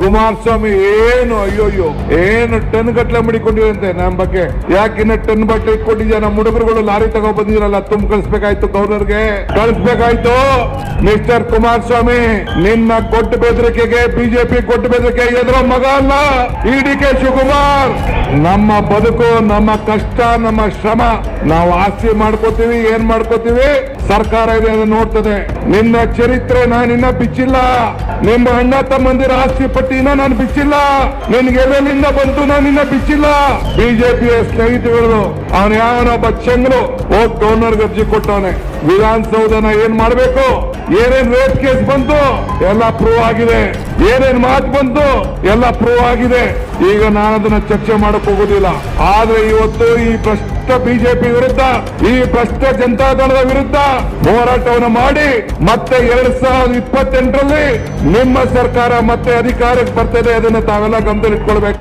ಕುಮಾರಸ್ವಾಮಿ ಏನು ಅಯ್ಯೋಯ್ಯೋ ಏನು ಟನ್ ಗಟ್ಲೆ ಮಾಡಿಕೊಂಡಿರಂತೆ ನಮ್ಮ ಬಗ್ಗೆ. ಯಾಕಿನ್ನ ಟನ್ ಬಟ್ಟೆ ಇಟ್ಕೊಂಡಿದ್ಯಾ? ನಮ್ಮ ಹುಡುಗರುಗಳು ಲಾರಿ ತಗೋ ಬಂದಿರಲ್ಲ, ತುಂಬ ಕಳಿಸ್ಬೇಕಾಯ್ತು, ಗವರ್ನರ್ಗೆ ಕಳಿಸ್ಬೇಕಾಯ್ತು. ಮಿಸ್ಟರ್ ಕುಮಾರಸ್ವಾಮಿ, ನಿನ್ನ ಕೊಟ್ಟು ಬೆದರಿಕೆಗೆ ಬಿಜೆಪಿ ಕೊಟ್ಟು ಬೆದರಿಕೆ ಎದುರ ಮಗ ಅಲ್ಲ ಈ ಡಿ.ಕೆ. ಶಿವಕುಮಾರ್. ನಮ್ಮ ಬದುಕು, ನಮ್ಮ ಕಷ್ಟ, ನಮ್ಮ ಶ್ರಮ, ನಾವು ಆಸ್ತಿ ಮಾಡ್ಕೋತೀವಿ, ಏನ್ ಮಾಡ್ಕೋತೀವಿ, ಸರ್ಕಾರ ಇದೆ ನೋಡ್ತದೆ. ನಿನ್ನ ಚರಿತ್ರೆ ನಾನಿನ್ನ ಬಿಚ್ಚಿಲ್ಲ, ನಿಮ್ಮ ಅಣ್ಣ ತಮ್ಮಂದಿರ ಆಸ್ತಿ ಪಟ್ಟಿನ ನಾನು ಬಿಚ್ಚಿಲ್ಲ, ನಿನ್ಗೆಲ್ಲಿಂದ ಬಂತು ನಾನಿನ್ನ ಬಿಚ್ಚಿಲ್ಲ. ಬಿಜೆಪಿಯ ಸ್ನೇಹಿತರು ಅವನು ಯಾವನೊಬ್ಬ ಚೆಂಗ್ರು ಹೋಗಿ ಗವರ್ನರ್ಗೆ ಅರ್ಜಿ ಕೊಟ್ಟವನೆ. ವಿಧಾನಸೌಧನ ಏನ್ ಮಾಡ್ಬೇಕು, ಏನೇನ್ ರೇಪ್ ಕೇಸ್ ಬಂತು ಎಲ್ಲ ಪ್ರೂವ್ ಆಗಿದೆ, ಏನೇನ್ ಮಾತು ಬಂತು ಎಲ್ಲ ಪ್ರೂವ್ ಆಗಿದೆ. ಈಗ ನಾನು ಅದನ್ನ ಚರ್ಚೆ ಮಾಡಕ್ ಹೋಗುದಿಲ್ಲ. ಆದ್ರೆ ಇವತ್ತು ಈ ಭ್ರಷ್ಟ ಬಿಜೆಪಿ ವಿರುದ್ಧ, ಈ ಭ್ರಷ್ಟ ಜನತಾದಳದ ವಿರುದ್ಧ ಹೋರಾಟವನ್ನು ಮಾಡಿ ಮತ್ತೆ 2028ರಲ್ಲಿ ನಿಮ್ಮ ಸರ್ಕಾರ ಮತ್ತೆ ಅಧಿಕಾರಕ್ಕೆ ಬರ್ತದೆ. ಅದನ್ನ ತಾವೆಲ್ಲ ಗಮನದಲ್ಲಿಟ್ಕೊಳ್ಬೇಕು.